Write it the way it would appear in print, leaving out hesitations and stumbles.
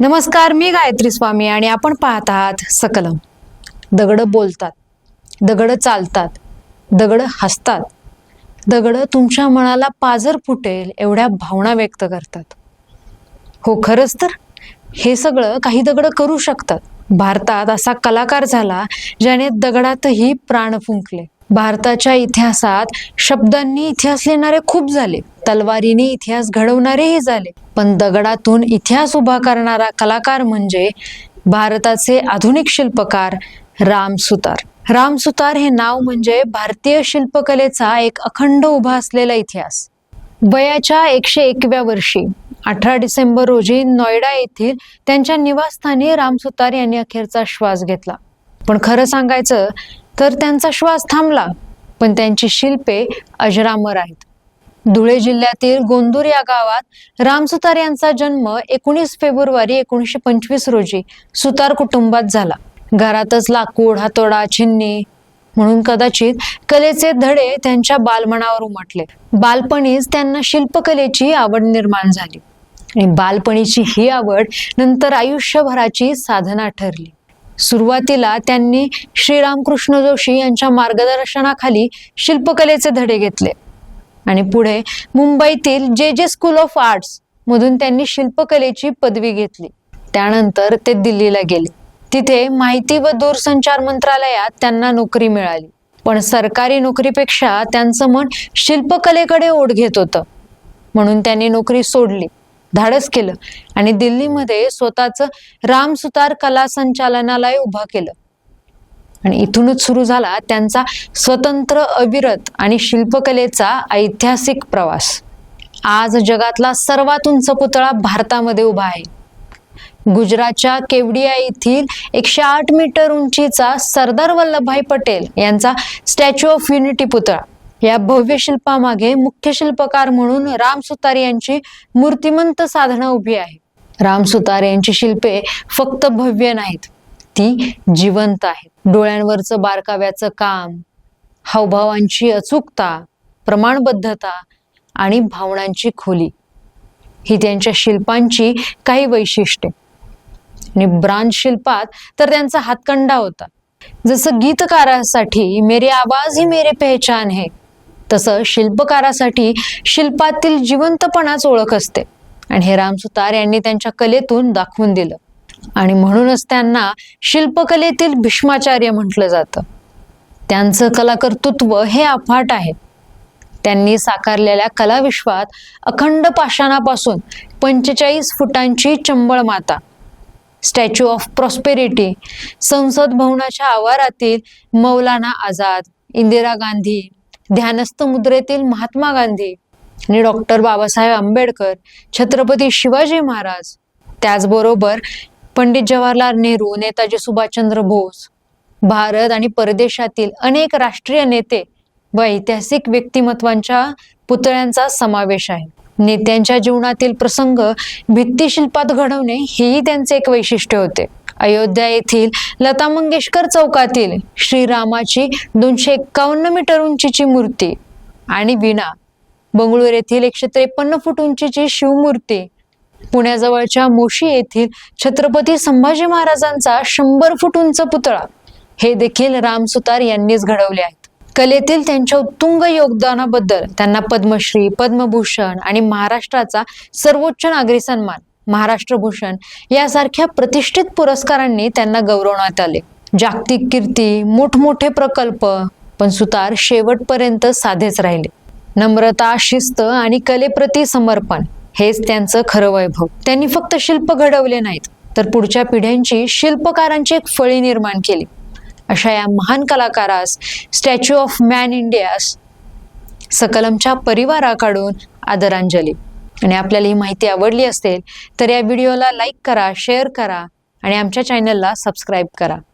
नमस्कार, मी गायत्री स्वामी आणि आपण पाहत आहात सकलम. दगड बोलतात, दगड चालतात, दगड हसतात, दगड तुमच्या मनाला पाझर फुटेल एवढ्या भावना व्यक्त करतात. हो, खरंच तर हे सगळं काही दगड करू शकतात. भारतात असा कलाकार झाला ज्याने दगडातही प्राण फुंकले. भारताच्या इतिहासात शब्दांनी इतिहास लिहिणारे खूप झाले, तलवारीने इतिहास घडवणारेही झाले, पण दगडातून इतिहास उभा करणारा कलाकार म्हणजे भारताचे आधुनिक शिल्पकार राम सुतार. राम सुतार हे नाव म्हणजे भारतीय शिल्पकलेचा एक अखंड उभा असलेला इतिहास. वयाच्या 101व्या वर्षी 18 डिसेंबर रोजी नोएडा येथील त्यांच्या निवासस्थानी राम सुतार यांनी अखेरचा श्वास घेतला. पण खरं सांगायचं तर त्यांचा श्वास थांबला, पण त्यांची शिल्पे अजरामर आहेत. धुळे जिल्ह्यातील गोंदूर या गावात राम सुतार यांचा जन्म 19 फेब्रुवारी 1925 रोजी सुतार कुटुंबात झाला. घरातच लाकूड, हातोडा, छिन्नी म्हणून कदाचित कलेचे धडे त्यांच्या बालमनावर उमटले. बालपणीच त्यांना शिल्पकलेची आवड निर्माण झाली आणि बालपणीची ही आवड नंतर आयुष्यभराची साधना ठरली. सुरुवातीला त्यांनी श्री रामकृष्ण जोशी यांच्या मार्गदर्शनाखाली शिल्पकलेचे धडे घेतले आणि पुढे मुंबईतील जे स्कूल ऑफ आर्ट्स मधून त्यांनी शिल्पकलेची पदवी घेतली. त्यानंतर ते दिल्लीला गेले. तिथे माहिती व दूरसंचार मंत्रालयात त्यांना नोकरी मिळाली. पण सरकारी नोकरीपेक्षा त्यांचं मन शिल्पकलेकडे ओढ घेत होतं, म्हणून त्यांनी नोकरी सोडली, धाडस केलं आणि दिल्लीमध्ये स्वतःचं राम सुतार कला संचालनालय उभा केलं. आणि इथूनच सुरू झाला त्यांचा स्वतंत्र, अविरत आणि शिल्पकलेचा ऐतिहासिक प्रवास. आज जगातला सर्वात उंच पुतळा भारतामध्ये उभा आहे. गुजरातच्या केवडिया येथील 108 मीटर उंचीचा सरदार वल्लभभाई पटेल यांचा स्टॅच्यू ऑफ युनिटी पुतळा. या भव्य शिल्पामागे मुख्य शिल्पकार म्हणून राम सुतार यांची मूर्तिमंत साधना उभी आहे. राम सुतार यांची शिल्पे फक्त भव्य नाहीत, ती जिवंत आहेत. डोळ्यांवरचं बारकाव्याचं काम, हावभावांची अचूकता, प्रमाणबद्धता आणि भावनांची खोली ही त्यांच्या शिल्पांची काही वैशिष्ट्ये. आणि ब्रांज शिल्पात तर त्यांचा हातकंडा होता. जसं गीतकारासाठी मेरे आवाज ही मेरे पहचान है, तसं शिल्पकारासाठी शिल्पातील जिवंतपणाच ओळख असते. आणि हे राम सुतार यांनी त्यांच्या कलेतून दाखवून दिलं. आणि म्हणूनच त्यांना शिल्पकलेतील भीष्माचार्य म्हटलं जातं. त्यांचं कलाकर्तृत्व हे अफाट आहे. त्यांनी साकारलेल्या कलाविश्वात अखंड पाषाणापासून 45 फुटांची चंबळ माता, स्टॅच्यू ऑफ प्रॉस्पेरिटी, संसद भवनाच्या आवारातील मौलाना आझाद, इंदिरा गांधी, ध्यानस्थ मुद्रेतील महात्मा गांधी आणि डॉक्टर बाबासाहेब आंबेडकर, छत्रपती शिवाजी महाराज, त्याचबरोबर पंडित जवाहरलाल नेहरू, नेताजी सुभाषचंद्र बोस, भारत आणि परदेशातील अनेक राष्ट्रीय नेते व ऐतिहासिक व्यक्तिमत्वांच्या पुतळ्यांचा समावेश आहे. नेत्यांच्या जीवनातील प्रसंग भित्तिशिल्पात घडवणे हेही त्यांचे एक वैशिष्ट्य होते. अयोध्या येथील लता मंगेशकर चौकातील श्रीरामाची 251 मीटर उंचीची मूर्ती आणि वीणा, बंगळूर येथील 153 फूट उंचीची शिवमूर्ती, पुण्याजवळच्या मोशी येथील छत्रपती संभाजी महाराजांचा 100 फूट उंच पुतळा हे देखील राम सुतार यांनीच घडवले आहेत. कलेतील त्यांच्या उत्तुंग योगदानाबद्दल त्यांना पद्मश्री, पद्मभूषण आणि महाराष्ट्राचा सर्वोच्च नागरी सन्मान महाराष्ट्र भूषण यासारख्या प्रतिष्ठित पुरस्कारांनी त्यांना गौरवण्यात आले. जागतिक कीर्ती, मोठमोठे प्रकल्प, पण सुतार शेवटपर्यंत साधेच राहिले. नम्रता, शिस्त आणि कलेप्रती समर्पण हेच त्यांचं खरं वैभव. त्यांनी फक्त शिल्प घडवले नाहीत, तर पुढच्या पिढ्यांची शिल्पकारांची एक फळी निर्माण केली. अशा या महान कलाकारास स्टॅच्यू ऑफ मॅन इंडियास सकलमच्या परिवाराकडून आदरांजली. आणि आपल्याला ही माहिती आवडली असेल तर या व्हिडिओला लाईक करा, शेअर करा आणि आमच्या चॅनलला सबस्क्राईब करा.